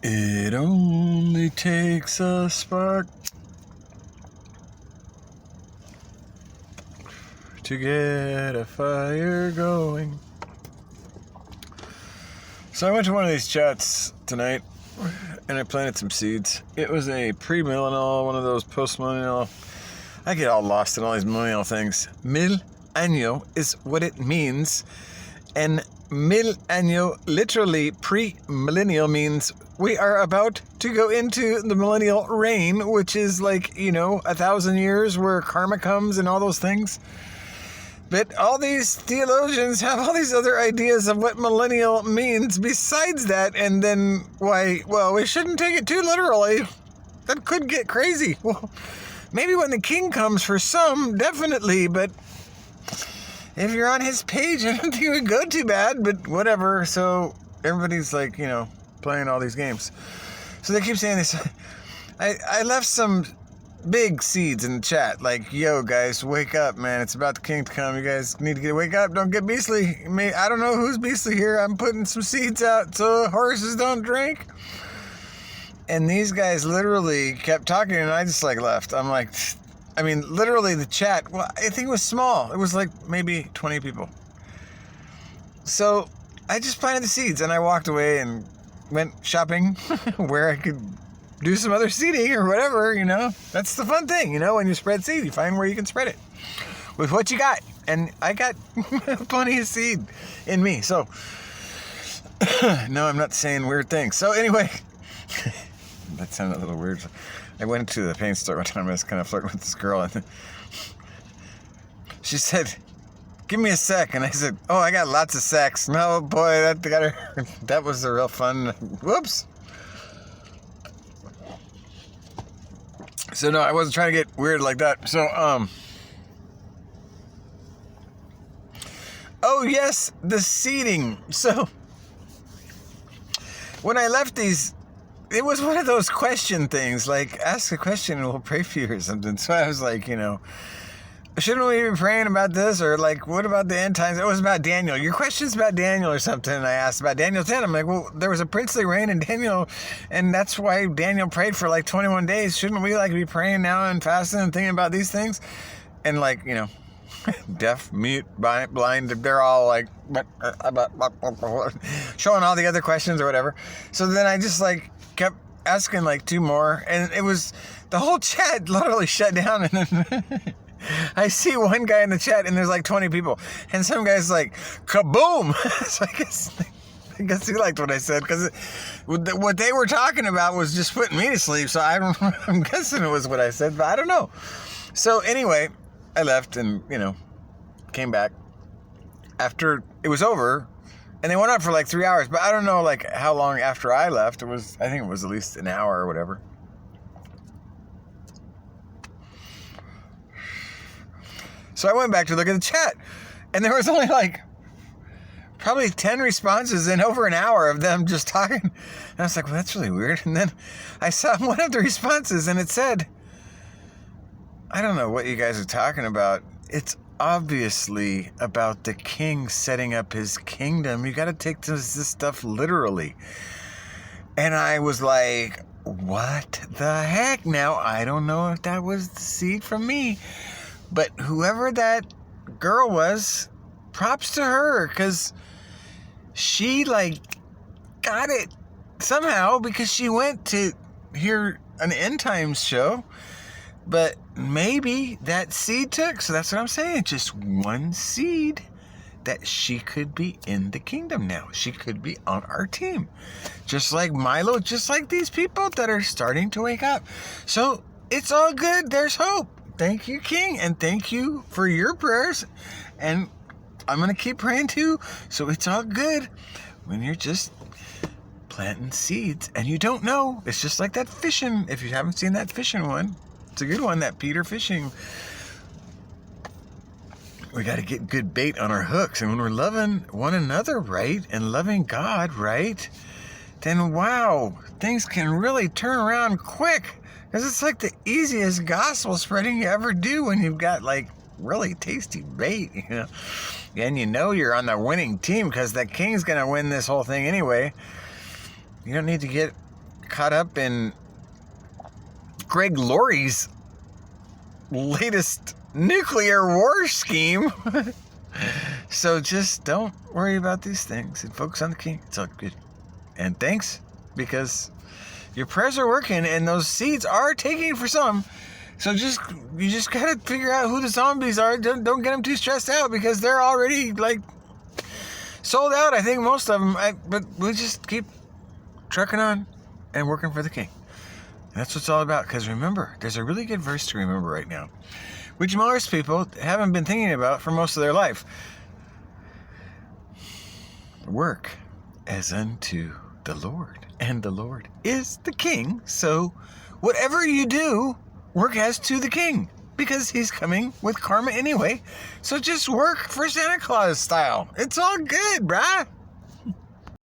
It only takes a spark to get a fire going. So I went to one of these chats tonight and I planted some seeds. It was a pre-millennial, one of those post-millennial. I get all lost in all these millennial things. Mil año is what it means. And mil año, literally pre-millennial, means we are about to go into the millennial reign, which is like, 1,000 years where karma comes and all those things. But all these theologians have all these other ideas of what millennial means besides that. And then we shouldn't take it too literally. That could get crazy. Well, maybe when the king comes for some, definitely. But if you're on his page, I don't think it would go too bad. But whatever. So everybody's like, playing all these games. So they keep saying this. I left some big seeds in the chat, like, yo guys, wake up, man, it's about the king to come, you guys need to wake up, don't get beastly. I don't know who's beastly here, I'm putting some seeds out so horses don't drink. And these guys literally kept talking and I just left. I'm like, literally the chat, well, I think it was small, it was like maybe 20 people. So I just planted the seeds and I walked away and went shopping where I could do some other seeding or whatever, That's the fun thing, when you spread seed, you find where you can spread it with what you got. And I got plenty of seed in me. So, no, I'm not saying weird things. So anyway, that sounded a little weird. I went to the paint store one time. I was kind of flirting with this girl. And she said, give me a sec. And I said, oh, I got lots of secs. No, boy, that was a real fun. Whoops. So no, I wasn't trying to get weird like that. So, oh yes, the seeding. So, when I left these, it was one of those question things, like, ask a question and we'll pray for you or something. So I was like, shouldn't we be praying about this? Or like, what about the end times? It was about Daniel. Your question's about Daniel or something. And I asked about Daniel 10. I'm like, well, there was a princely reign in Daniel. And that's why Daniel prayed for like 21 days. Shouldn't we be praying now and fasting and thinking about these things? And deaf, mute, blind, they're all like, showing all the other questions or whatever. So then I just kept asking two more. And it was, the whole chat literally shut down. And then I see one guy in the chat and there's 20 people. And some guy's like, kaboom! So I guess he liked what I said because what they were talking about was just putting me to sleep. So I'm guessing it was what I said, but I don't know. So anyway, I left and, came back after it was over. And they went on for 3 hours, but I don't know how long after I left. I think it was at least an hour or whatever. So I went back to look at the chat, and there was only probably 10 responses in over an hour of them just talking. And I was like, well, that's really weird. And then I saw one of the responses, and it said, I don't know what you guys are talking about. It's obviously about the king setting up his kingdom. You got to take this stuff literally. And I was like, what the heck? Now, I don't know if that was the seed from me. But whoever that girl was, props to her, because she, got it somehow, because she went to hear an end times show. But maybe that seed took, so that's what I'm saying, just one seed that she could be in the kingdom now. She could be on our team. Just like Milo, just like these people that are starting to wake up. So it's all good. There's hope. Thank you, King, and thank you for your prayers. And I'm going to keep praying too. So it's all good when you're just planting seeds and you don't know. It's just like that fishing. If you haven't seen that fishing one, it's a good one, that Peter fishing. We got to get good bait on our hooks. And when we're loving one another, right, and loving God, right, then wow, things can really turn around quick. Because it's the easiest gospel spreading you ever do when you've got really tasty bait, And you're on the winning team because the king's going to win this whole thing anyway. You don't need to get caught up in Greg Laurie's latest nuclear war scheme. So just don't worry about these things and focus on the King. It's all good. And thanks, because your prayers are working and those seeds are taking for some. So you just gotta figure out who the zombies are. Don't get them too stressed out, because they're already like sold out. I think most of them. But we'll just keep trucking on and working for the King. And that's what it's all about. Because remember, there's a really good verse to remember right now, which most people haven't been thinking about for most of their life. Work as unto the Lord, and the Lord is the King. So whatever you do, work as to the King, because he's coming with karma anyway. So just work for Santa Claus style. It's all good, brah.